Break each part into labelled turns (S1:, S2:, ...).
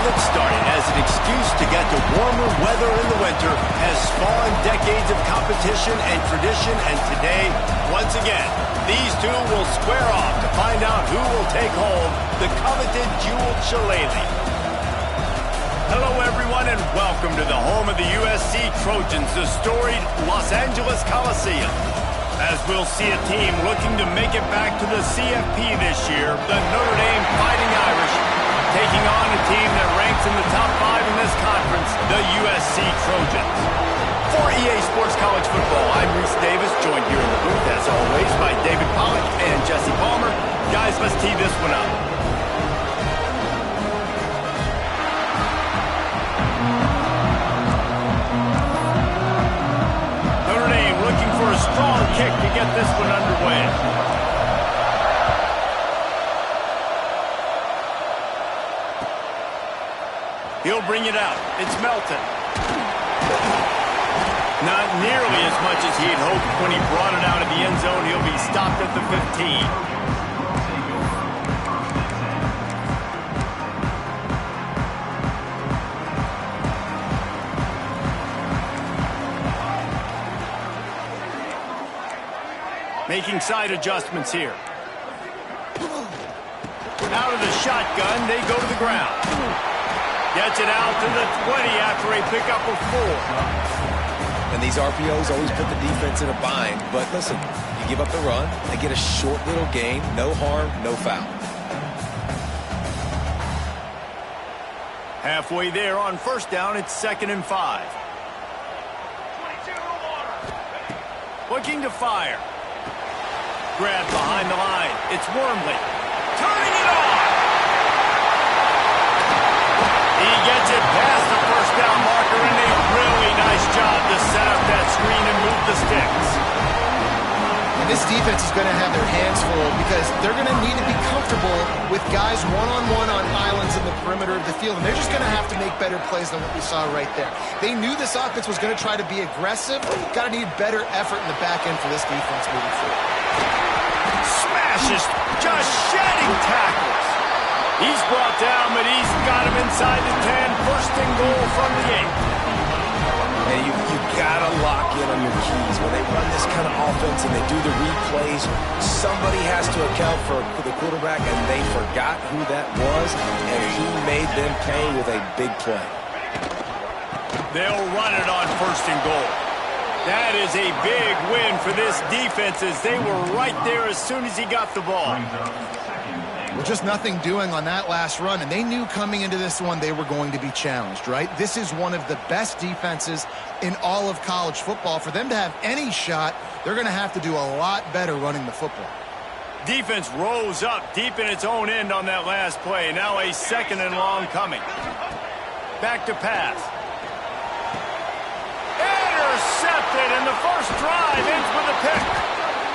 S1: that's starting as an excuse to get to warmer weather in the winter has spawned decades of competition and tradition, and today, once again, these two will square off to find out who will take home the coveted jeweled shillelagh. Hello, everyone, and welcome to the home of the USC Trojans, the storied Los Angeles Coliseum. As we'll see a team looking to make it back to the CFP this year, the Notre Dame Fighting Irish, taking on a team that ranks in the top 5 in this conference, the USC Trojans. For EA Sports College Football, I'm Reese Davis, joined here in the booth, as always, by David Pollack and Jesse Palmer. Guys, let's tee this one up. Notre Dame looking for a strong kick to get this one underway. He'll bring it out. It's Melton. Not nearly as much as he had hoped when he brought it out of the end zone. He'll be stopped at the 15. Making side adjustments here. Out of the shotgun, they go to the ground. Gets it out to the 20 after a pickup of 4.
S2: And these RPOs always put the defense in a bind. But listen, you give up the run, they get a short little gain, no harm, no foul.
S1: Halfway there on first down, it's 2nd and 5. Looking to fire. Grabbed behind the line. It's Wormley. Turning it on. He gets it past the first down marker, and a really nice job to set up that screen and move the sticks.
S3: And this defense is going to have their hands full because they're going to need to be comfortable with guys one-on-one on islands in the perimeter of the field, and they're just going to have to make better plays than what we saw right there. They knew this offense was going to try to be aggressive. Got to need better effort in the back end for this defense moving forward.
S1: Smashes, just shedding tackles. He's brought down, but he's got him inside the 10. First and goal from the 8.
S2: And you got to lock in on your keys. When they run this kind of offense and they do the replays, somebody has to account for the quarterback, and they forgot who that was, and he made them pay with a big play.
S1: They'll run it on first and goal. That is a big win for this defense, as they were right there as soon as he got the ball.
S3: Well, just nothing doing on that last run, and they knew coming into this one they were going to be challenged, right? This is one of the best defenses in all of college football. For them to have any shot, they're going to have to do a lot better running the football.
S1: Defense rose up deep in its own end on that last play. Now a 2nd and long coming. Back to pass. Intercepted, and the first drive ends with a pick.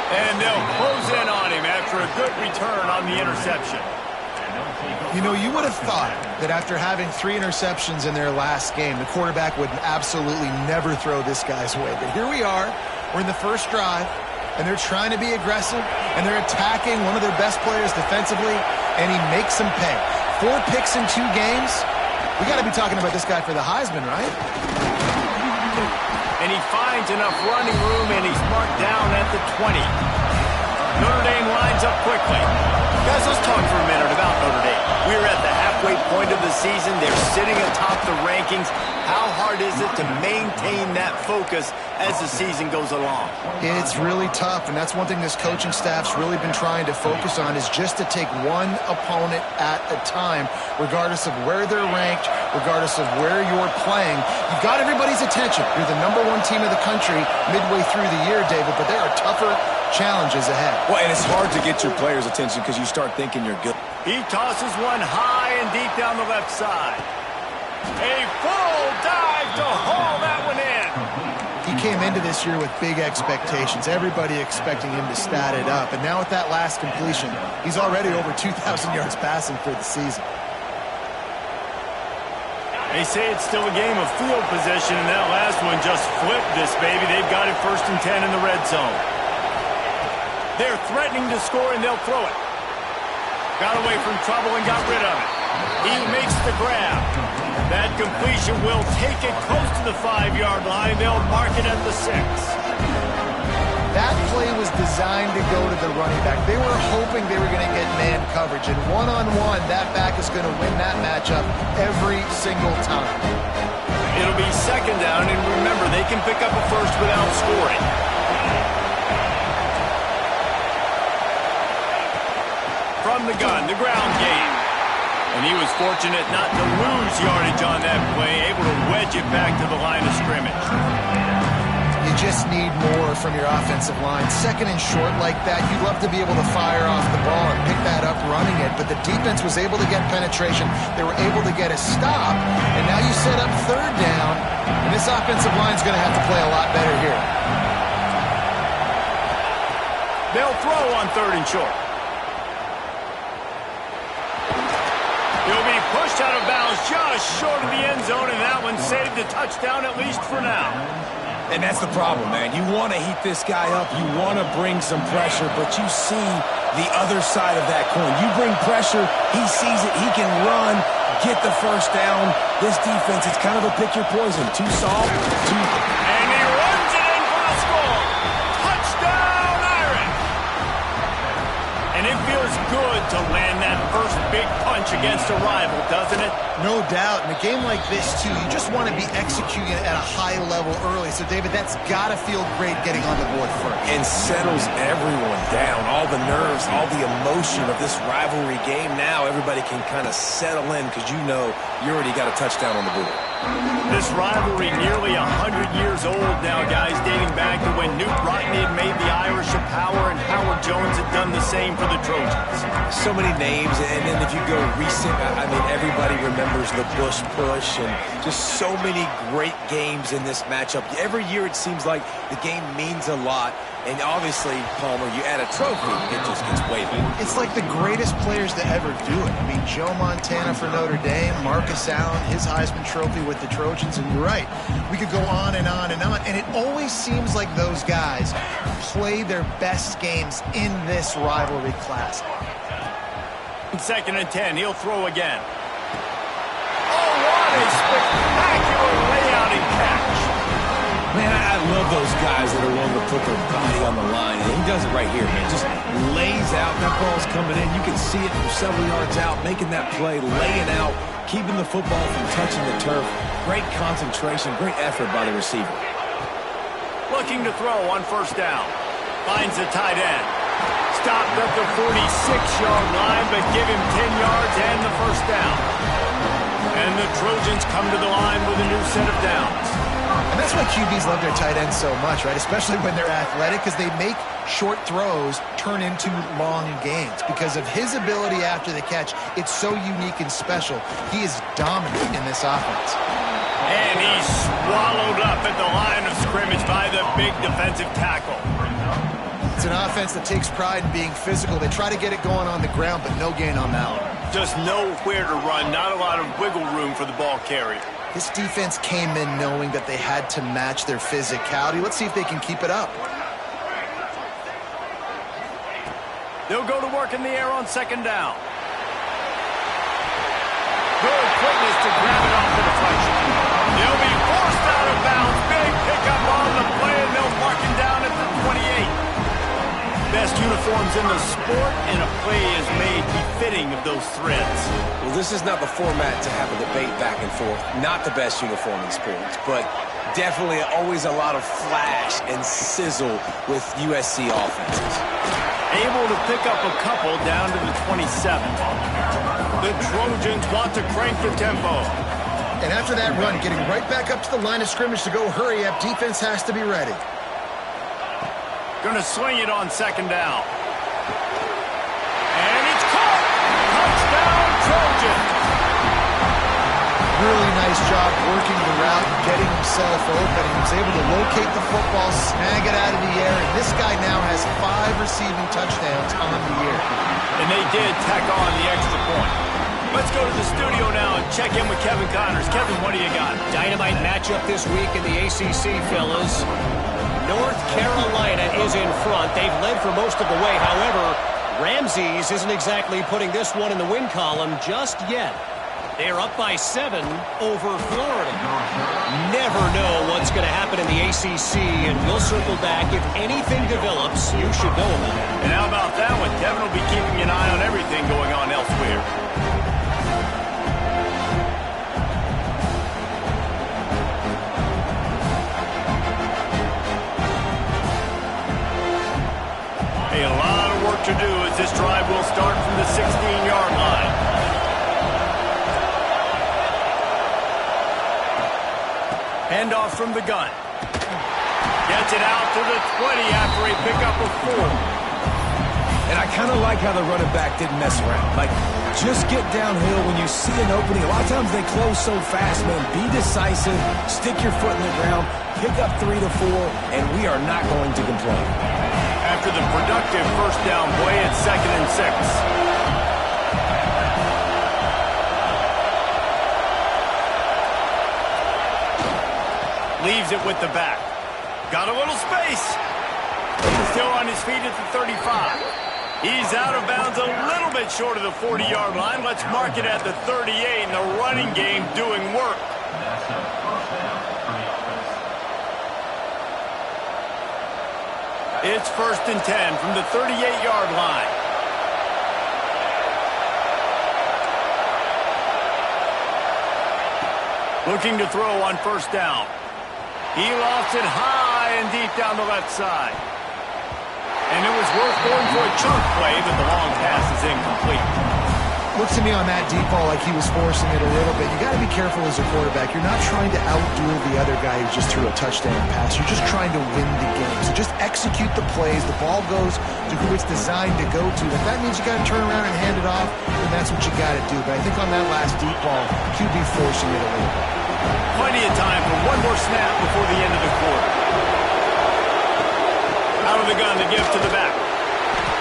S1: And they'll close in on him after a good return on the interception.
S3: You know, you would have thought that after having 3 interceptions in their last game, the quarterback would absolutely never throw this guy's way. But here we are. We're in the first drive, and they're trying to be aggressive, and they're attacking one of their best players defensively, and he makes them pay. 4 picks in 2 games. We got to be talking about this guy for the Heisman, right?
S1: And he finds enough running room, and he's marked down at the 20. Notre Dame lines up quickly. Guys, let's talk for a minute about Notre Dame. We're at the halfway point of the season. They're sitting atop the rankings. How hard is it to maintain that focus as the season goes along?
S3: It's really tough, and that's one thing this coaching staff's really been trying to focus on, is just to take one opponent at a time, regardless of where they're ranked, regardless of where you're playing. You've got everybody's attention. You're the #1 team of the country midway through the year, David, but there are tougher challenges ahead.
S2: Well, and it's hard to get your players' attention because you start thinking you're good.
S1: He tosses one high and deep down the left side. A full dive to haul that one in.
S3: He came into this year with big expectations. Everybody expecting him to stat it up. And now with that last completion, he's already over 2,000 yards passing for the season.
S1: They say it's still a game of field position, and that last one just flipped this baby. They've got it 1st and 10 in the red zone. They're threatening to score, and they'll throw it. Got away from trouble and got rid of it. He makes the grab. That completion will take it close to the 5-yard line. They'll mark it at the 6.
S3: That play was designed to go to the running back. They were hoping they were going to get man coverage. And one-on-one, that back is going to win that matchup every single time.
S1: It'll be 2nd down, and remember, they can pick up a first without scoring. From the gun, the ground game. And he was fortunate not to lose yardage on that play, able to wedge it back to the line of scrimmage.
S3: You just need more from your offensive line. 2nd and short like that, you'd love to be able to fire off the ball and pick that up running it, but the defense was able to get penetration. They were able to get a stop, and now you set up 3rd down, and this offensive line is going to have to play a lot better here.
S1: They'll throw on 3rd and short. He'll be pushed out of bounds just short of the end zone, and that one saved the touchdown, at least for now.
S2: And that's the problem, man. You want to heat this guy up. You want to bring some pressure, but you see the other side of that coin. You bring pressure, he sees it, he can run, get the first down. This defense, it's kind of a pick your poison. Too soft, too...
S1: And he runs it in for the score. Touchdown, Irish. And it feels good to land that first big punch against a rival, doesn't it?
S3: No doubt. In a game like this, too, you just want to be executing at a high level early. So, David, that's got to feel great getting on the board first.
S2: And settles everyone down. All the nerves, all the emotion of this rivalry game. Now everybody can kind of settle in because you know you already got a touchdown on the board.
S1: This rivalry nearly 100 years old now, guys, dating back to when Newt Rockne had made the Irish a power and Howard Jones had done the same for the Trojans.
S2: So many names, and then if you go recent, I mean, everybody remembers the Bush push and just so many great games in this matchup. Every year it seems like the game means a lot, and obviously, Palmer, you add a trophy, it just gets way better.
S3: It's like the greatest players to ever do it. I mean, Joe Montana for Notre Dame, Marcus Allen, his Heisman Trophy with the Trojans, and you're right. We could go on and on and on, and it always seems like those guys play their best games in this rivalry classic.
S1: 2nd and 10, he'll throw again. Oh, what a spectacular layout and catch.
S2: Man, I love those guys that are willing to put their body on the line, and he does it right here, man. Just lays out, that ball's coming in. You can see it from several yards out, making that play, laying out, keeping the football from touching the turf. Great concentration, great effort by the receiver.
S1: Looking to throw on 1st down. Finds the tight end. Stopped at the 46-yard line, but give him 10 yards and the 1st down. And the Trojans come to the line with a new set of downs.
S3: And that's why QBs love their tight ends so much, right? Especially when they're athletic, because they make short throws turn into long gains. Because of his ability after the catch, it's so unique and special. He is dominant in this offense.
S1: And he's swallowed up at the line of scrimmage by the big defensive tackle.
S3: It's an offense that takes pride in being physical. They try to get it going on the ground, but no gain on that one.
S1: Just nowhere to run, not a lot of wiggle room for the ball carrier.
S3: This defense came in knowing that they had to match their physicality. Let's see if they can keep it up.
S1: They'll go to work in the air on 2nd down. Good quickness to grab it off for the touchdown. They'll be forced out of bounds. Big pickup on the play, and they'll mark him down at the 28. Best uniforms in the sport, and a play is made befitting of those threads.
S2: Well, this is not the format to have a debate back and forth. Not the best uniform in sports, but definitely always a lot of flash and sizzle with USC offenses.
S1: Able to pick up a couple down to the 27. The Trojans want to crank the tempo.
S3: And after that run, getting right back up to the line of scrimmage to go hurry up, defense has to be ready.
S1: Going to swing it on 2nd down. And it's caught! Touchdown, Trojans!
S3: Really nice job working the route, getting himself open. He was able to locate the football, snag it out of the air, and this guy now has 5 receiving touchdowns on the year.
S1: And they did tack on the extra point. Let's go to the studio now and check in with Kevin Connors. Kevin, what do you got?
S4: Dynamite matchup this week in the ACC, fellas. North Carolina is in front. They've led for most of the way. However, Rams Twinsies isn't exactly putting this one in the win column just yet. They're up by 7 over Florida. Never know what's going to happen in the ACC, and we'll circle back. If anything develops, you should know about it.
S1: And how about that one? Devin will be keeping an eye on everything going on elsewhere. A lot of work to do as this drive will start from the 16-yard line. Handoff from the gun. Gets it out to the 20 after a pickup of 4.
S2: And I kind of like how the running back didn't mess around. Like, just get downhill when you see an opening. A lot of times they close so fast, man. Be decisive, stick your foot in the ground, pick up 3 to 4, and we are not going to complain.
S1: After the productive first down play, it's 2nd and 6. Leaves it with the back. Got a little space. Still on his feet at the 35. He's out of bounds a little bit short of the 40-yard line. Let's mark it at the 38, and the running game doing work. It's 1st and 10 from the 38-yard line. Looking to throw on 1st down. He lost it high and deep down the left side. And it was worth going for a chunk play, but the long pass is incomplete.
S3: Looks to me on that deep ball like he was forcing it a little bit. You got to be careful as a quarterback. You're not trying to outduel the other guy who just threw a touchdown pass. You're just trying to win the game. So just execute the plays. The ball goes to who it's designed to go to. If that means you got to turn around and hand it off, then that's what you got to do. But I think on that last deep ball, QB forcing it a little bit.
S1: Plenty of time for one more snap before the end of the quarter. Out of the gun to give to the back.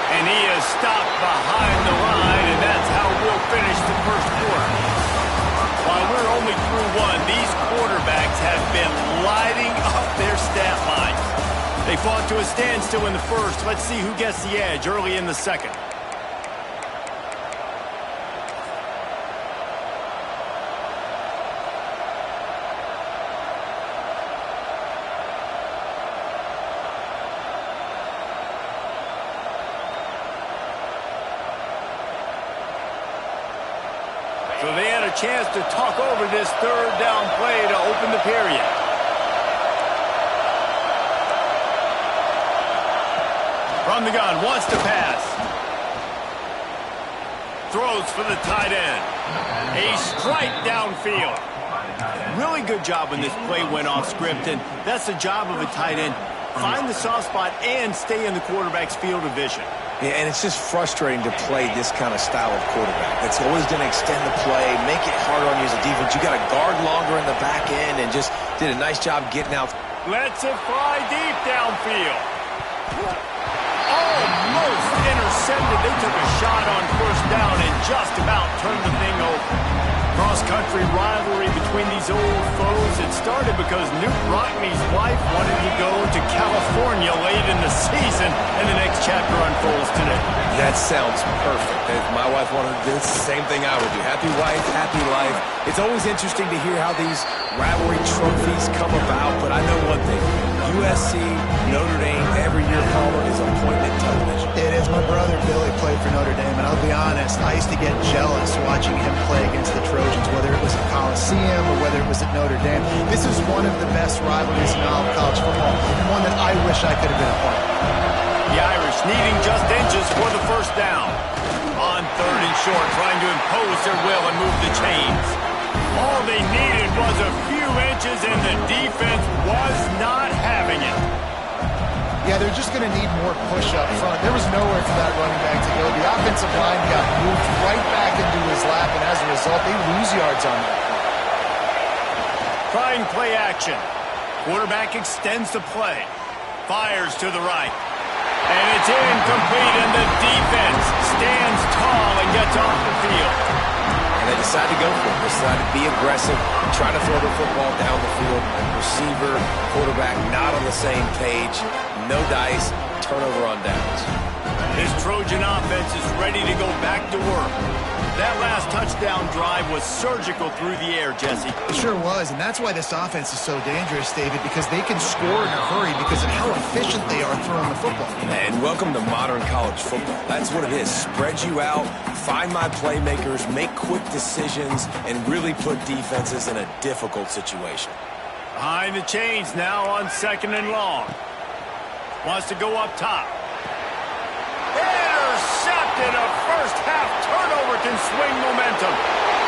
S1: And he is stopped behind the line, and that's how we'll finish the first quarter. While we're only through one, these quarterbacks have been lighting up their stat lines. They fought to a standstill in the first. Let's see who gets the edge early in the second. So they had a chance to talk over this 3rd down play to open the period. From the gun, wants to pass. Throws for the tight end. A strike downfield. Really good job when this play went off script, and that's the job of a tight end. Find the soft spot and stay in the quarterback's field of vision.
S2: Yeah, and it's just frustrating to play this kind of style of quarterback. That's always going to extend the play, make it harder on you as a defense. You got to guard longer in the back end, and just did a nice job getting out.
S1: Lets it fly deep downfield. Almost intercepted. They took a shot on 1st down and just about turned the thing over. Cross-country rivalry between these old foes. It started because Newt Rockne's wife wanted to go to California late in the season, and the next chapter unfolds today.
S2: That sounds perfect. If my wife wanted to do the same thing I would do. Happy wife, happy life. It's always interesting to hear how these rivalry trophies come about, but I know one thing. USC, Notre Dame, every year caller is appointment television.
S3: It is. My brother Billy played for Notre Dame, and I'll be honest, I used to get jealous watching him play against the Trojans, whether it was at Coliseum or whether it was at Notre Dame. This is one of the best rivalries in all of college football, and one that I wish I could have been a part of.
S1: The Irish needing just inches for the 1st down. On 3rd and short, trying to impose their will and move the chains. All they needed was a few inches, and the defense was not having it.
S3: Yeah, they're just going to need more push up front. There was nowhere for that running back to go. The offensive line got moved right back into his lap, and as a result, they lose yards on that.
S1: Trying play action. Quarterback extends the play. Fires to the right. And it's incomplete, and the defense stands tall and gets off the field.
S2: And they decided to go for it. They decided to be aggressive, try to throw the football down the field. Receiver, quarterback not on the same page. No dice, turnover on downs.
S1: This Trojan offense is ready to go back to work. That last touchdown drive was surgical through the air, Jesse.
S3: It sure was, and that's why this offense is so dangerous, David, because they can score in a hurry because of how efficient they are throwing the football.
S2: And welcome to modern college football. That's what it is. Spread you out, find my playmakers, make quick decisions, and really put defenses in a difficult situation.
S1: Behind the chains now on 2nd and long. Wants to go up top. Intercepted. A first-half turnover can swing momentum.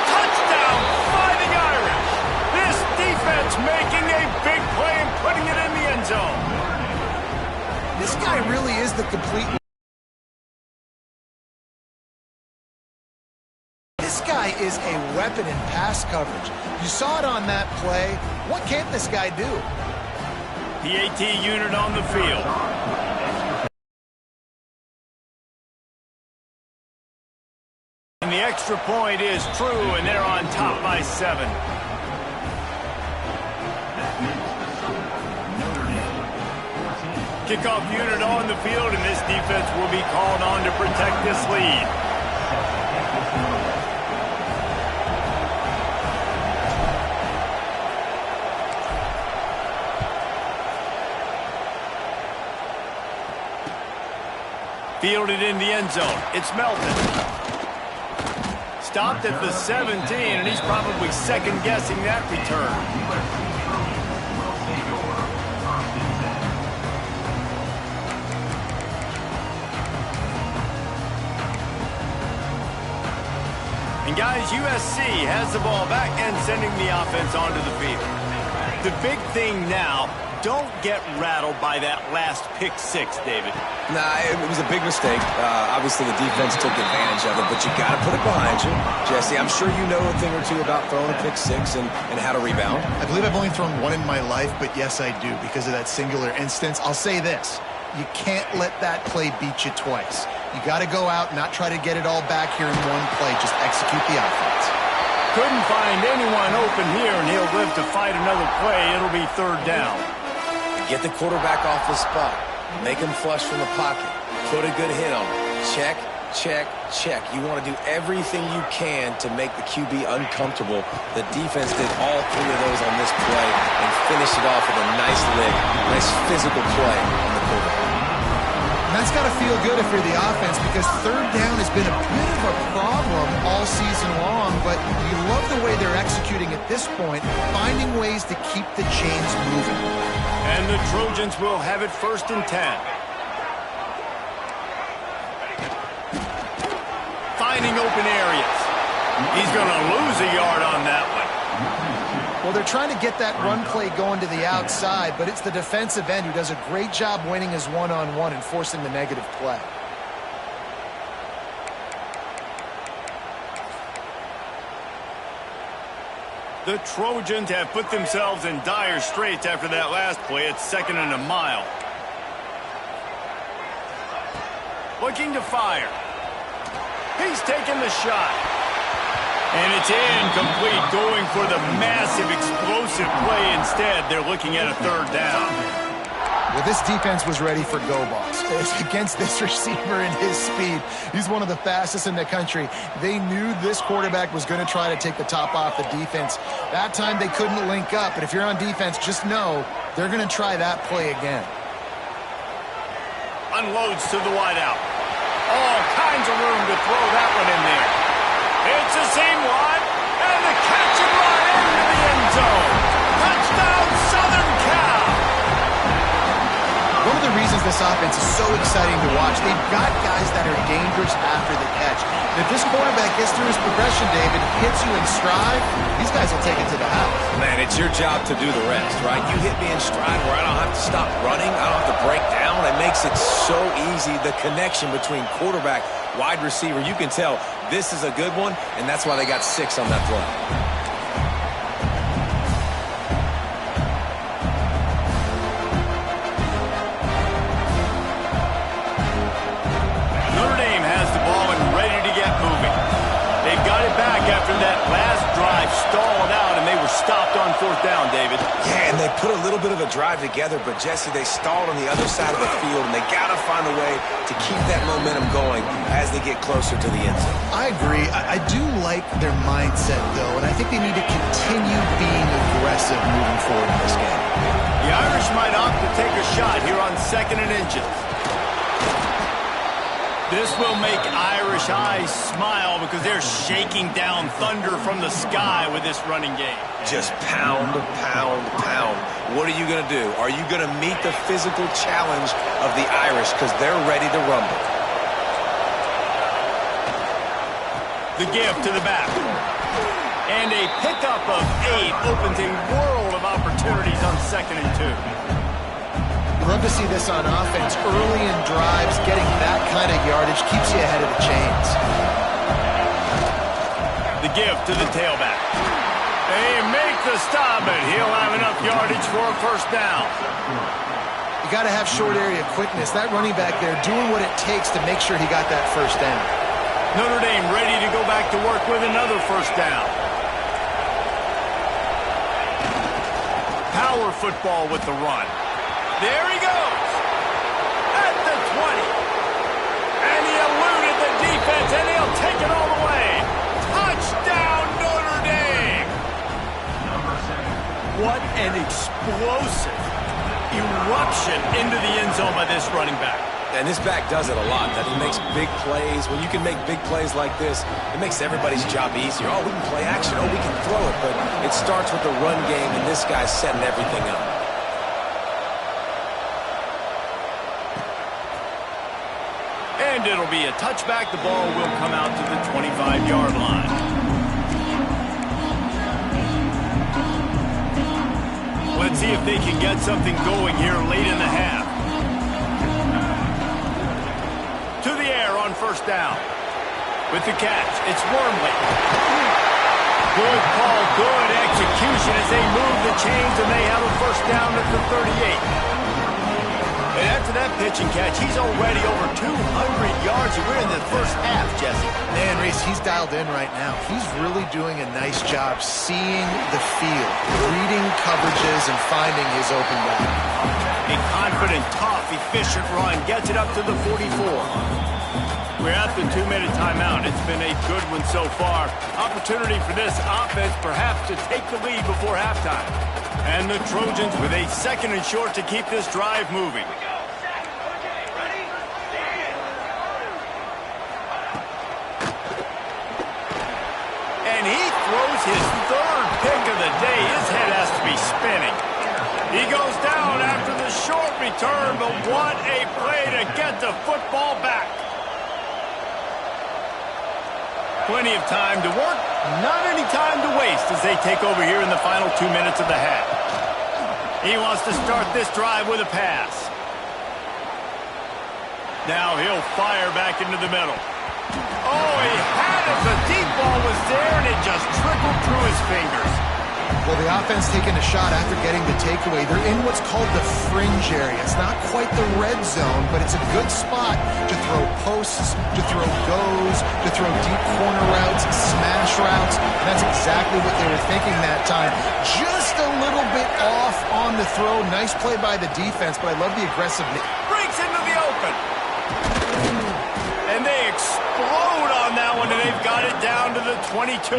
S1: Touchdown, Fighting Irish. This defense making a big play and putting it in the end zone.
S3: This guy really is the complete... This guy is a weapon in pass coverage. You saw it on that play. What can't this guy do?
S1: The AT unit on the field. And the extra point is true, and they're on top by 7. Kickoff unit on the field, and this defense will be called on to protect this lead. Fielded in the end zone. It's Melton. Stopped at the 17, and he's probably second-guessing that return. And guys, USC has the ball back and sending the offense onto the field. The big thing now, don't get rattled by that last pick 6, David.
S2: Nah, it was a big mistake. Obviously, the defense took advantage of it, but you got to put it behind you. Jesse, I'm sure you know a thing or two about throwing a pick 6 and how to rebound.
S3: I believe I've only thrown one in my life, but yes, I do, because of that singular instance. I'll say this. You can't let that play beat you twice. You got to go out, not try to get it all back here in one play. Just execute the offense.
S1: Couldn't find anyone open here, and he'll live to fight another play. It'll be 3rd down.
S2: Get the quarterback off the spot. Make him flush from the pocket. Put a good hit on him. Check, check, check. You want to do everything you can to make the QB uncomfortable. The defense did all 3 of those on this play and finished it off with a nice lick, nice physical play on the quarterback.
S3: And that's got to feel good if you're the offense, because 3rd down has been a bit of a problem all season long, but you love the way they're executing at this point, finding ways to keep the chains moving.
S1: And the Trojans will have it 1st and 10. Finding open areas. He's going to lose a yard on that one.
S3: Well, they're trying to get that run play going to the outside, but it's the defensive end who does a great job winning his one-on-one and forcing the negative play.
S1: The Trojans have put themselves in dire straits after that last play. It's 2nd and a mile. Looking to fire. He's taking the shot. And it's incomplete, going for the massive explosive play instead. They're looking at a 3rd down.
S3: Well, this defense was ready for go balls. Against this receiver and his speed, he's one of the fastest in the country. They knew this quarterback was going to try to take the top off the defense. That time they couldn't link up, but if you're on defense, just know they're going to try that play again.
S1: Unloads to the wideout. All kinds of room to throw that one in there. It's a seam one, and the catch and run into the end zone. Touchdown, Southern Cal.
S3: One of the reasons this offense is so exciting to watch, they've got guys that are dangerous after the catch. And if this quarterback gets through his progression, David, hits you in stride, these guys will take it to the house.
S2: Man, it's your job to do the rest, right? You hit me in stride where I don't have to stop running. I don't have to break down. It makes it so easy, the connection between quarterback, wide receiver. You can tell this is a good one, and that's why they got 6 on that play.
S1: Notre Dame has the ball and ready to get moving. They've got it back after that
S2: bit of a drive together, but Jesse, they stalled on the other side of the field, and they got to find a way to keep that momentum going as they get closer to the end zone.
S3: I agree. I do like their mindset, though, and I think they need to continue being aggressive moving forward in this game.
S1: The Irish might opt to take a shot here on 2nd and inches. This will make Irish eyes smile because they're shaking down thunder from the sky with this running game.
S2: Just pound, pound, pound. What are you going to do? Are you going to meet the physical challenge of the Irish because they're ready to rumble?
S1: The give to the back. And a pickup of 8 opens a world of opportunities on 2nd and 2.
S3: Love to see this on offense. Early in drives, getting that kind of yardage keeps you ahead of the chains.
S1: The give to the tailback. They make the stop, and he'll have enough yardage for a first down.
S3: You got to have short area quickness. That running back there doing what it takes to make sure he got that first down.
S1: Notre Dame ready to go back to work with another first down. Power football with the run. There he goes. At the 20. And he eluded the defense, and he'll take it all the way. Touchdown, Notre Dame. What an explosive eruption into the end zone by this running back.
S2: And this back does it a lot. That he makes big plays. When you can make big plays like this, it makes everybody's job easier. Oh, we can play action. Oh, we can throw it. But it starts with the run game, and this guy's setting everything up.
S1: And it'll be a touchback. The ball will come out to the 25-yard line. Let's see if they can get something going here late in the half. To the air on first down. With the catch, it's Wormley. Good call, good execution as they move the chains, and they have a first down at the 38. And after that pitch and catch, he's already over 200 yards, and we're in the first half, Jesse.
S3: Man, Reese, he's dialed in right now. He's really doing a nice job seeing the field, reading coverages, and finding his open guy.
S1: A confident, tough, efficient run gets it up to the 44. We're at the 2-minute timeout. It's been a good one so far. Opportunity for this offense perhaps to take the lead before halftime. And the Trojans with a 2nd and short to keep this drive moving. And he throws his 3rd pick of the day. His head has to be spinning. He goes down after the short return, but what a play to get the football back. Plenty of time to work, not any time to waste as they take over here in the final 2 minutes of the half. He wants to start this drive with a pass. Now he'll fire back into the middle. Oh, he had it. The deep ball was there, and it just trickled through his fingers.
S3: Well, the offense taking a shot after getting the takeaway. They're in what's called the fringe area. It's not quite the red zone, but it's a good spot to throw posts, to throw goes, to throw deep corner routes, smash routes. And that's exactly what they were thinking that time. Just a little bit off on the throw. Nice play by the defense, but I love the aggressiveness.
S1: Breaks into the open. And they explode on that one, and they've got it down to the 22.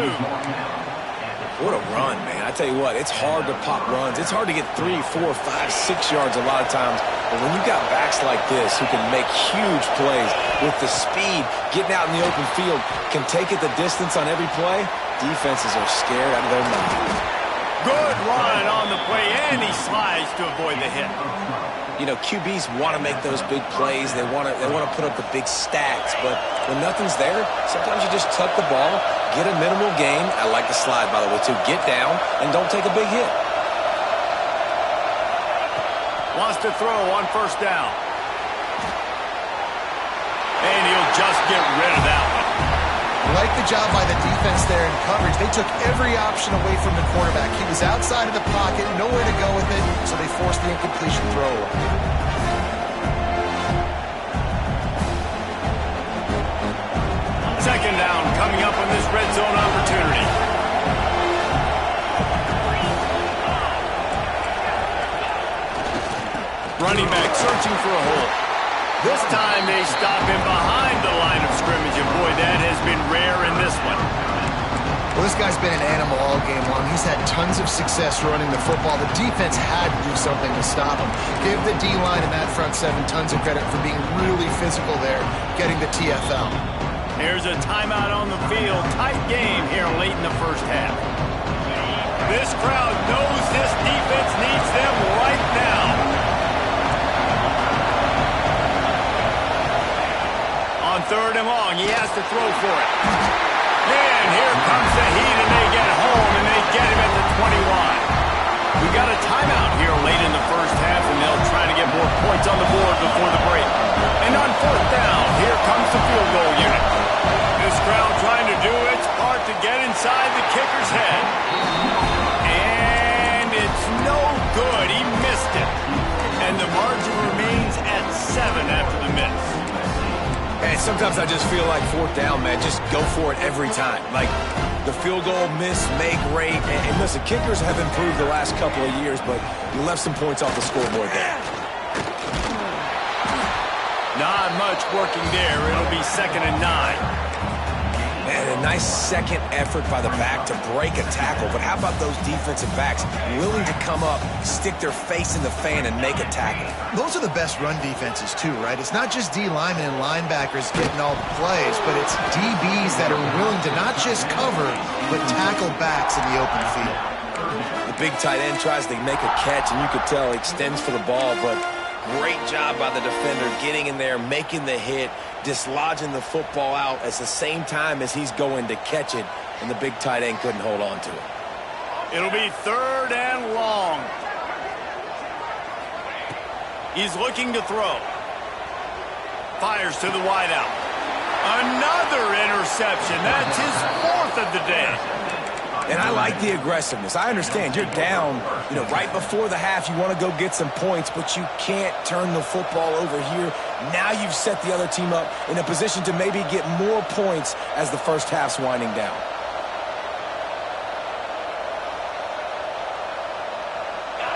S2: What a run, man. I tell you what, it's hard to pop runs. It's hard to get 3, 4, 5, 6 yards a lot of times. But when you got backs like this who can make huge plays with the speed, getting out in the open field, can take it the distance on every play, defenses are scared out of their mind.
S1: Good run on the play, and he slides to avoid the hit.
S2: You know, QBs want to make those big plays. They want to put up the big stats. But when nothing's there, sometimes you just tuck the ball, get a minimal gain. I like the slide, by the way, too. Get down and don't take a big hit.
S1: Wants to throw on first down. And he'll just get rid of that one.
S3: Like the job by the defense there in coverage. They took every option away from the quarterback. He was outside of the pocket, nowhere to go with it, so they forced the incompletion throw away.
S1: Second down coming up on this red zone opportunity. Running back searching for a hole. This time they stop him behind the line of scrimmage, and boy, that has been rare in this one.
S3: Well, this guy's been an animal all game long. He's had tons of success running the football. The defense had to do something to stop him. Give the D-line and that front seven tons of credit for being really physical there, getting the TFL.
S1: Here's a timeout on the field. Tight game here late in the first half. This crowd knows this defense needs them right now. On 3rd and long, he has to throw for it. Man, here comes the heat, and they get home, and they get him at the 21. We got a timeout here late in the first half, and they'll try to get more points on the board before the break. And on 4th down, here comes the field goal unit. This crowd trying to do its part to get inside the kicker's head. And it's no good. He missed it. And the margin remains at 7 after the miss.
S2: And sometimes I just feel like 4th down, man, just go for it every time. Like the field goal, miss, make, rate. And listen, kickers have improved the last couple of years, but you left some points off the scoreboard there.
S1: Not much working there. It'll be 2nd and 9.
S2: And a nice second effort by the back to break a tackle. But how about those defensive backs willing to come up, stick their face in the fan, and make a tackle?
S3: Those are the best run defenses, too, right? It's not just D-linemen and linebackers getting all the plays, but it's DBs that are willing to not just cover, but tackle backs in the open field.
S2: The big tight end tries to make a catch, and you could tell he extends for the ball, but great job by the defender getting in there, making the hit, dislodging the football out at the same time as he's going to catch it, and the big tight end couldn't hold on to it.
S1: It'll be 3rd and long. He's looking to throw. Fires to the wideout. Another interception. That's his 4th of the day.
S2: And I like the aggressiveness. I understand you're down, right before the half. You want to go get some points, but you can't turn the football over here. Now you've set the other team up in a position to maybe get more points as the first half's winding down.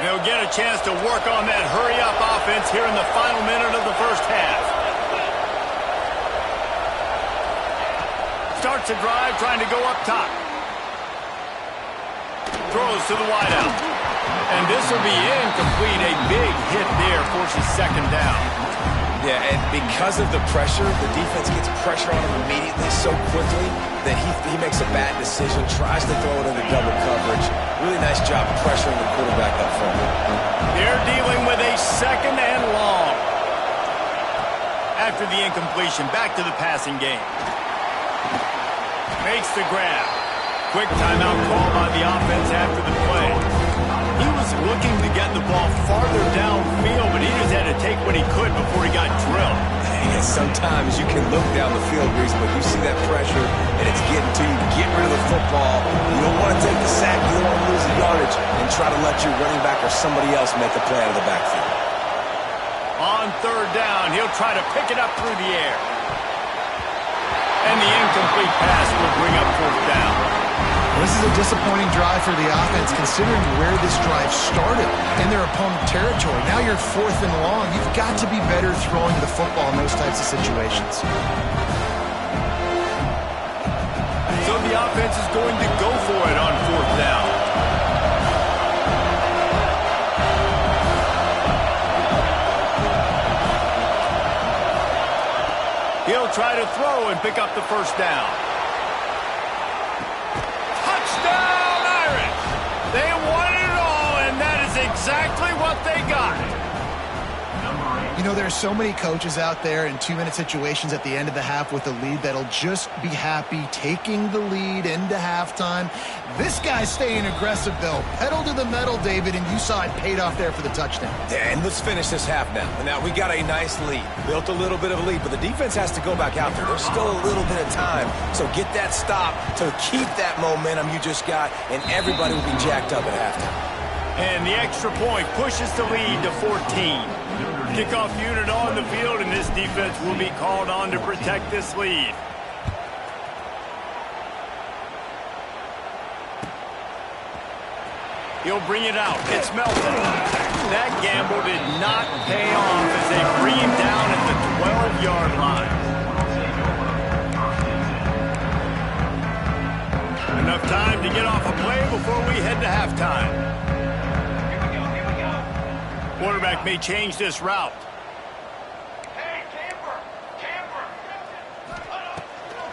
S1: They'll get a chance to work on that hurry-up offense here in the final minute of the first half. Starts a drive trying to go up top. Throws to the wideout. And this will be incomplete. A big hit there forces 2nd down.
S2: Yeah, and because of the pressure, the defense gets pressure on him immediately so quickly that he makes a bad decision, tries to throw it into double coverage. Really nice job pressuring the quarterback up front.
S1: They're dealing with a 2nd and long. After the incompletion, back to the passing game. Makes the grab. Quick timeout call by the offense after the play. He was looking to get the ball farther downfield, but he just had to take what he could before he got drilled.
S2: Yeah, sometimes you can look down the field, Reese, but you see that pressure, and it's getting to you. Get rid of the football. You don't want to take the sack. You don't want to lose the yardage, and try to let your running back or somebody else make a play out of the backfield.
S1: On 3rd down, he'll try to pick it up through the air. And the incomplete pass will bring up 4th down.
S3: This is a disappointing drive for the offense, considering where this drive started in their opponent territory. Now you're 4th and long. You've got to be better throwing the football in those types of situations.
S1: So the offense is going to go for it on 4th down. He'll try to throw and pick up the 1st down. Touchdown, Irish! They won it all, and that is exactly what they got.
S3: You know, there are so many coaches out there in 2-minute situations at the end of the half with a lead that'll just be happy taking the lead into halftime. This guy's staying aggressive, though. Pedal to the metal, David, and you saw it paid off there for the touchdown.
S2: Yeah, and let's finish this half now. Now, we got a nice lead. Built a little bit of a lead, but the defense has to go back out there. There's still a little bit of time. So get that stop to keep that momentum you just got, and everybody will be jacked up at halftime.
S1: And the extra point pushes the lead to 14. Kickoff unit on the field, and this defense will be called on to protect this lead. He'll bring it out. It's Melton. that gamble did not pay off as they bring him down at the 12-yard line. Enough time to get off a play before we head to halftime.
S5: Here we go.
S1: Quarterback may change this route.
S5: Hey, camper.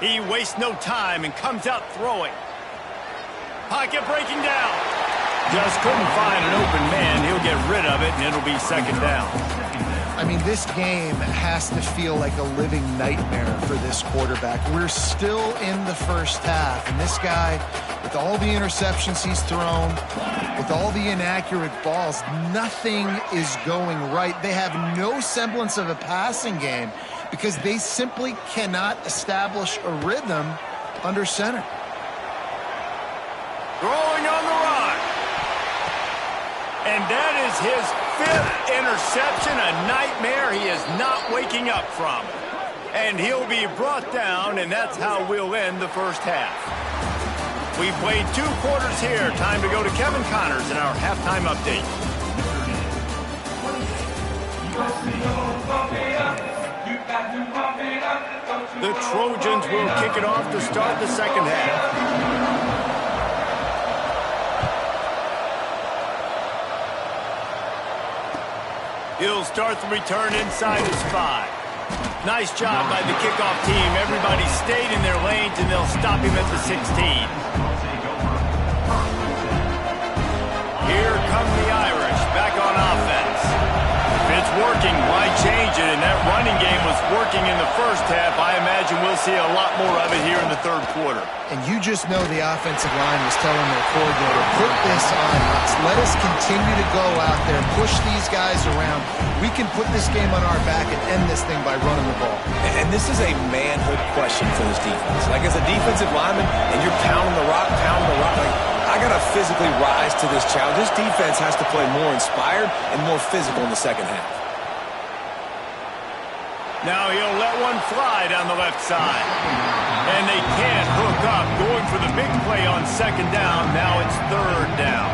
S1: He wastes no time and comes out throwing. Pocket breaking down. Just couldn't find an open man. He'll get rid of it, and it'll be second down.
S3: I mean, this game has to feel like a living nightmare for this quarterback. We're still in the first half, and this guy, with all the interceptions he's thrown, with all the inaccurate balls, nothing is going right. They have no semblance of a passing game because they simply cannot establish a rhythm under center.
S1: Throwing on the run. And that is his 5th interception, a nightmare he is not waking up from. And he'll be brought down, and that's how we'll end the first half. We played 2 quarters here. Time to go to Kevin Connors in our halftime update. The Trojans will kick it off to start the second half. He'll start the return inside his 5. Nice job by the kickoff team. Everybody stayed in their lanes, and they'll stop him at the 16. Here come the Irish, back on offense. If it's working, why change it? And that running game was working in the first half. I imagine we'll see a lot more of it here in the third quarter.
S3: And you just know the offensive line was telling their coordinator, put this on us. Let us continue to go out there, push these guys around. We can put this game on our back and end this thing by running the ball.
S2: And this is a manhood question for this defense. Like, as a defensive lineman, and you're pounding the rock, like, I got to physically rise to this challenge. This defense has to play more inspired and more physical in the second half.
S1: Now he'll let one fly down the left side. And they can't hook up. Going for the big play on second down. Now it's third down.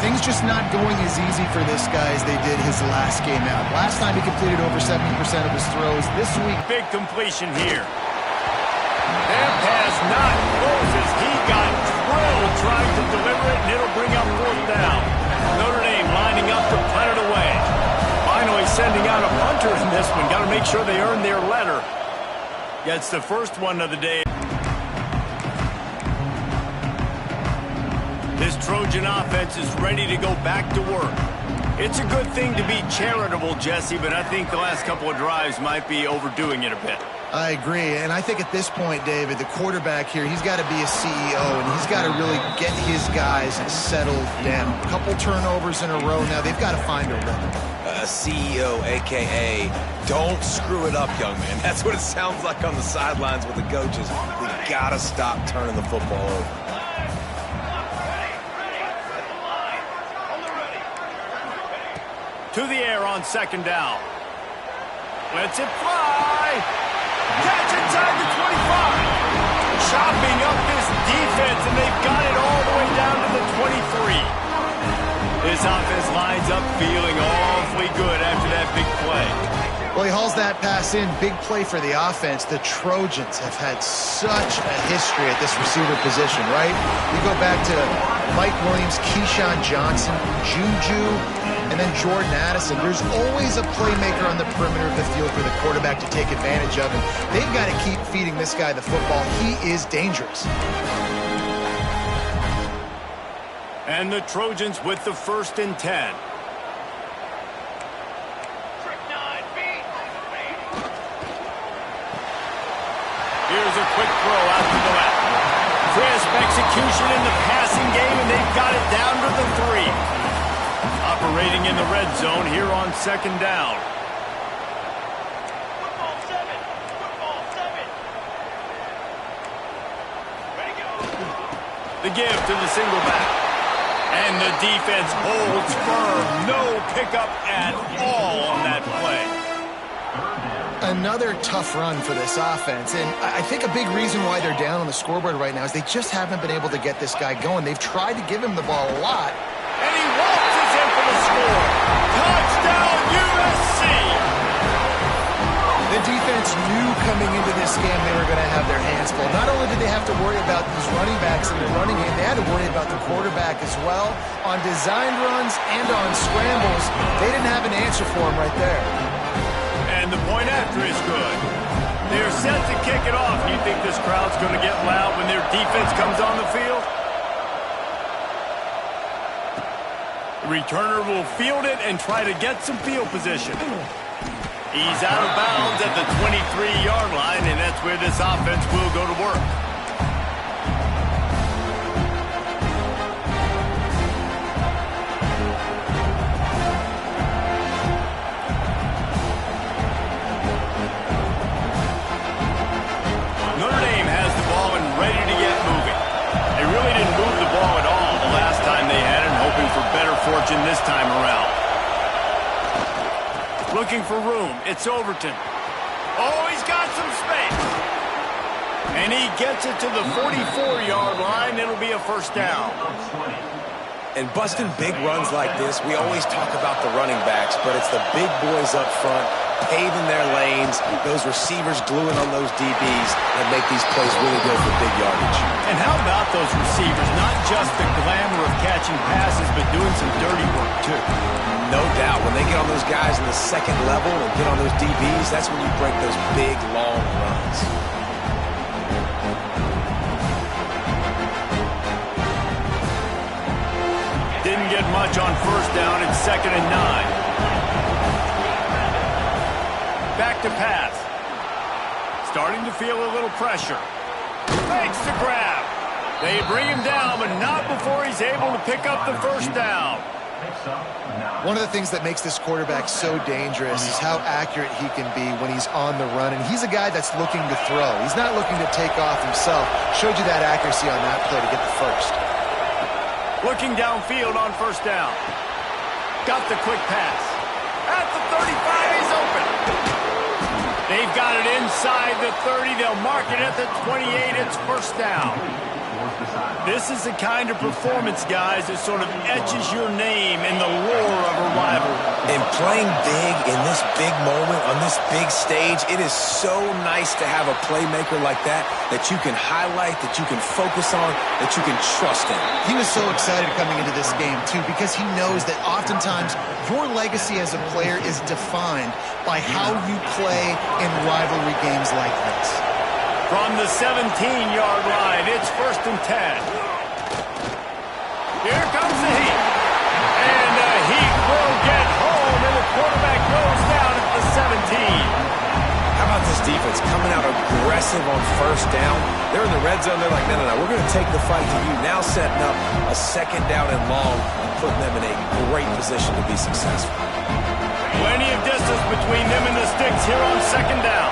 S3: Things just not going as easy for this guy as they did his last game out. Last time he completed over 70% of his throws. This week,
S1: big completion here. That pass not closes. He got drilled trying to deliver it, and it'll bring up fourth down. Notre Dame lining up to punt it away. Finally sending out a punter in this one. Got to make sure they earn their letter. Gets the first one of the day. This Trojan offense is ready to go back to work. It's a good thing to be charitable, Jesse, but I think the last couple of drives might be overdoing it a bit.
S3: I agree, and I think at this point, David, the quarterback here, he's got to be a CEO, and he's got to really get his guys settled down. A couple turnovers in a row now. They've got to find a rhythm.
S2: A CEO, a.k.a. don't screw it up, young man. That's what it sounds like on the sidelines with the coaches. We got to stop turning the football over.
S1: To the air on second down. Lets it fly. Catch inside the 25. Chopping up this defense, and they've got it all the way down to the 23. This offense lines up feeling awfully good after that big play.
S3: Well, he hauls that pass in. Big play for the offense. The Trojans have had such a history at this receiver position, right? You go back to Mike Williams, Keyshawn Johnson, Juju, and then Jordan Addison. There's always a playmaker on the perimeter of the field for the quarterback to take advantage of, and they've got to keep feeding this guy the football. He is dangerous.
S1: And the Trojans with the 1st and 10. Here's a quick throw out to the left. Crisp execution in the passing game, and they've got it down to the 3. Operating in the red zone here on second down.
S5: Football 7. Ready, go.
S1: The give to the single back. And the defense holds firm. No pickup at all on that play.
S3: Another tough run for this offense, and I think a big reason why they're down on the scoreboard right now is they just haven't been able to get this guy going. They've tried to give him the ball a lot.
S1: And he waltzes in for the score. Touchdown, USC!
S3: The defense knew coming into this game they were going to have their hands full. Not only did they have to worry about these running backs in the running game, they had to worry about the quarterback as well. On designed runs and on scrambles, they didn't have an answer for him right there.
S1: And the point after is good. They're set to kick it off. Do you think this crowd's going to get loud when their defense comes on the field? The returner will field it and try to get some field position. He's out of bounds at the 23-yard line, and that's where this offense will go to work. Notre Dame has the ball and ready to get moving. They really didn't move the ball at all the last time they had it, hoping for better fortune this time around. Looking for room. It's Overton. Oh, he's got some space. And he gets it to the 44-yard line. It'll be a first down.
S2: And busting big runs like this, we always talk about the running backs, but it's the big boys up front, paving their lanes, those receivers gluing on those DBs that make these plays really go for big yardage.
S1: And how about those receivers? Not just the glamour of catching passes, but doing some dirty work, too.
S2: No doubt. When they get on those guys in the second level and get on those DBs, that's when you break those big, long runs.
S1: Didn't get much on first down. It's 2nd and 9. Back to pass. Starting to feel a little pressure. Makes the grab. They bring him down, but not before he's able to pick up the first down.
S3: One of the things that makes this quarterback so dangerous is how accurate he can be when he's on the run. And he's a guy that's looking to throw. He's not looking to take off himself. Showed you that accuracy on that play to get the first.
S1: Looking downfield on first down. Got the quick pass. At the 35, he's open. They've got it inside the 30. They'll mark it at the 28. It's first down. This is the kind of performance, guys, that sort of etches your name in the lore of a rivalry.
S2: And playing big in this big moment, on this big stage, it is so nice to have a playmaker like that you can highlight, that you can focus on, that you can trust in.
S3: He was so excited coming into this game, too, because he knows that oftentimes your legacy as a player is defined by how you play in rivalry games like this.
S1: From the 17-yard line, it's 1st and 10. Here comes the heat. And the heat will get home, and the quarterback goes down at the 17.
S2: How about this defense coming out aggressive on first down? They're in the red zone. They're like, no, we're going to take the fight to you. Now setting up a 2nd down and long and putting them in a great position to be successful.
S1: Plenty of distance between them and the sticks here on 2nd down.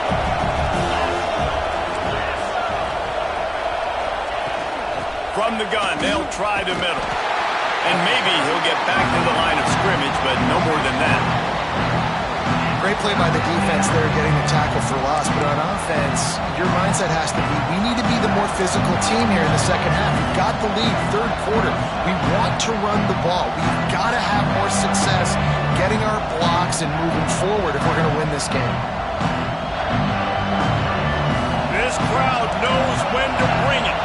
S1: From the gun, they'll try the middle. And maybe he'll get back to the line of scrimmage, but no more than that.
S3: Great play by the defense there, getting the tackle for loss. But on offense, your mindset has to be, we need to be the more physical team here in the second half. We've got the lead, 3rd quarter. We want to run the ball. We've got to have more success getting our blocks and moving forward if we're going to win this game.
S1: This crowd knows when to bring it.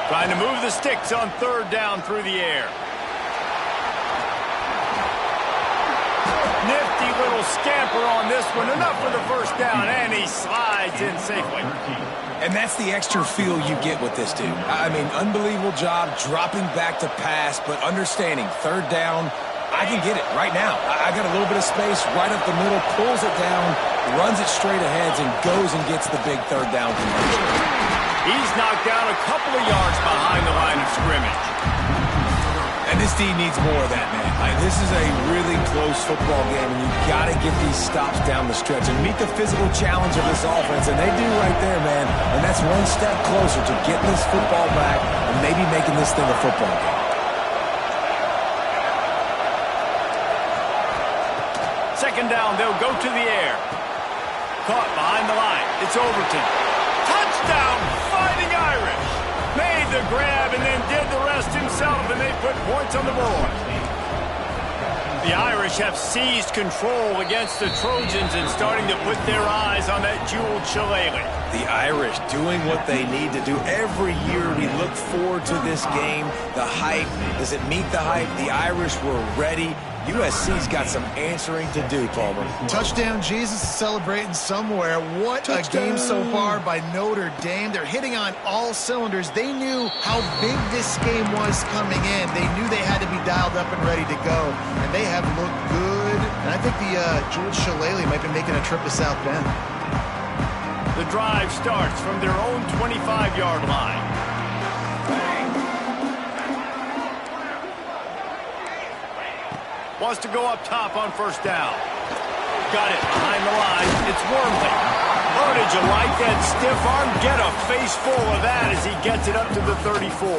S1: Trying to move the sticks on 3rd down through the air. Nifty little scamper on this one. Enough for the first down, and he slides in safely.
S2: And that's the extra feel you get with this dude. I mean, unbelievable job dropping back to pass, but understanding 3rd down, I can get it right now. I got a little bit of space right up the middle, pulls it down, runs it straight ahead, and goes and gets the big 3rd down conversion.
S1: He's knocked down a couple of yards behind the line of scrimmage.
S2: And this D needs more of that, man. This is a really close football game, and you've got to get these stops down the stretch and meet the physical challenge of this offense, and they do right there, man. And that's one step closer to getting this football back and maybe making this thing a football game.
S1: Second down, they'll go to the air. Caught behind the line. It's Overton. Touchdown, Fighting Irish. Made made the grab and then did the rest himself, and they put points on the board. The Irish have seized control against the Trojans and starting to put their eyes on that jeweled shillelagh.
S2: The Irish doing what they need to do. Every year we look forward to this game. The hype, does it meet the hype? The Irish were ready. USC's got some answering to do, Palmer.
S3: Touchdown Jesus is celebrating somewhere. What a game so far by Notre Dame. They're hitting on all cylinders. They knew how big this game was coming in. They knew they had to be dialed up and ready to go. And they have looked good. And I think the Jewel Shillelagh might be making a trip to South Bend.
S1: The drive starts from their own 25-yard line. Wants to go up top on first down. Got it behind the line. It's Wormley. Oh, did you like that stiff arm? Get a face full of that as he gets it up to the 34.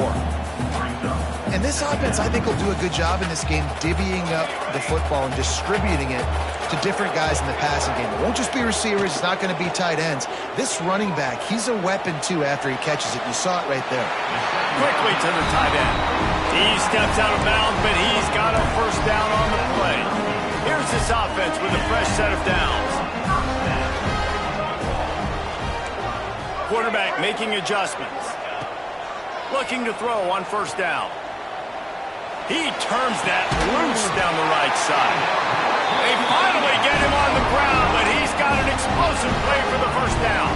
S3: And this offense, I think, will do a good job in this game divvying up the football and distributing it to different guys in the passing game. It won't just be receivers. It's not going to be tight ends. This running back, he's a weapon, too, after he catches it. You saw it right there.
S1: Quickly to the tight end. He steps out of bounds, but he's got a first down on the play. Here's this offense with a fresh set of downs. Quarterback making adjustments. Looking to throw on first down. He turns that loose down the right side. They finally get him on the ground, but he's got an explosive play for the first down.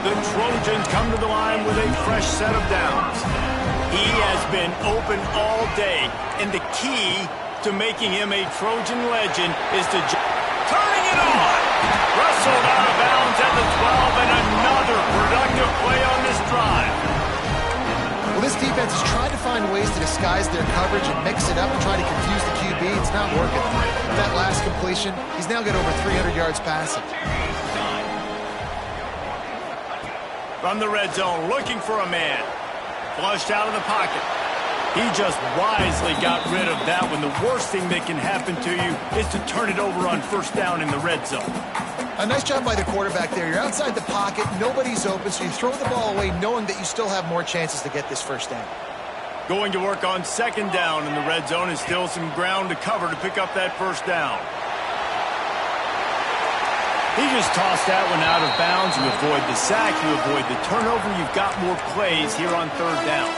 S1: The Trojans come to the line with a fresh set of downs. He has been open all day, and the key to making him a Trojan legend is to turning it on. Wrestled out of bounds at the 12, and another productive play on this drive.
S3: Well, this defense is trying to find ways to disguise their coverage and mix it up and try to confuse the QB. It's not working. That last completion, he's now got over 300 yards passing.
S1: From the red zone, looking for a man. Flushed out of the pocket. He just wisely got rid of that one. The worst thing that can happen to you is to turn it over on first down in the red zone.
S3: A nice job by the quarterback there. You're outside the pocket, nobody's open, so you throw the ball away knowing that you still have more chances to get this first down.
S1: Going to work on second down in the red zone and still some ground to cover to pick up that first down. He just tossed that one out of bounds. You avoid the sack, you avoid the turnover. You've got more plays here on third down.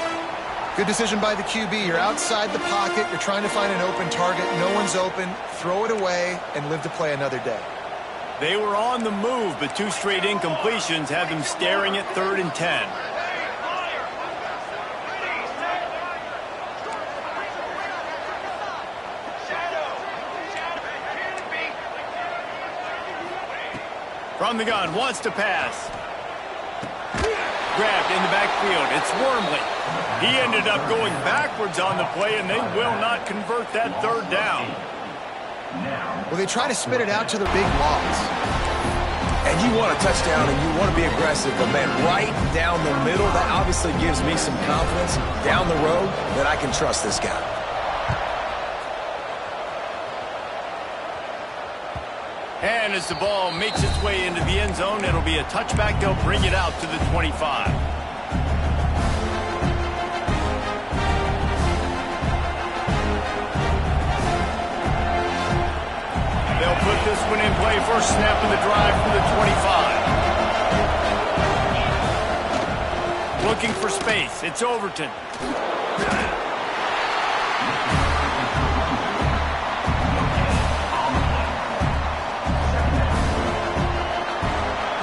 S3: Good decision by the QB. You're outside the pocket. You're trying to find an open target. No one's open. Throw it away and live to play another day.
S1: They were on the move, but two straight incompletions have them staring at 3rd and 10. From the gun, wants to pass. Grabbed in the backfield. It's Wormley. He ended up going backwards on the play, and they will not convert that third down.
S3: Well, they try to spit it out to the big loss.
S2: And you want a touchdown and you want to be aggressive, but man, right down the middle, that obviously gives me some confidence down the road that I can trust this guy.
S1: And as the ball makes its way into the end zone, it'll be a touchback. They'll bring it out to the 25. They'll put this one in play. First snap of the drive for the 25. Looking for space. It's Overton.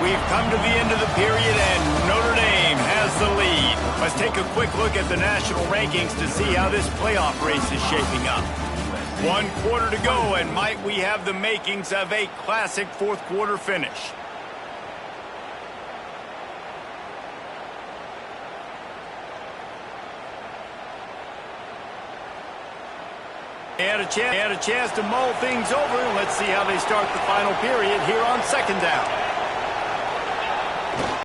S1: We've come to the end of the period, and Notre Dame has the lead. Let's take a quick look at the national rankings to see how this playoff race is shaping up. 1 quarter to go, and might we have the makings of a classic fourth quarter finish. Had a chance to mull things over. Let's see how they start the final period here on second down.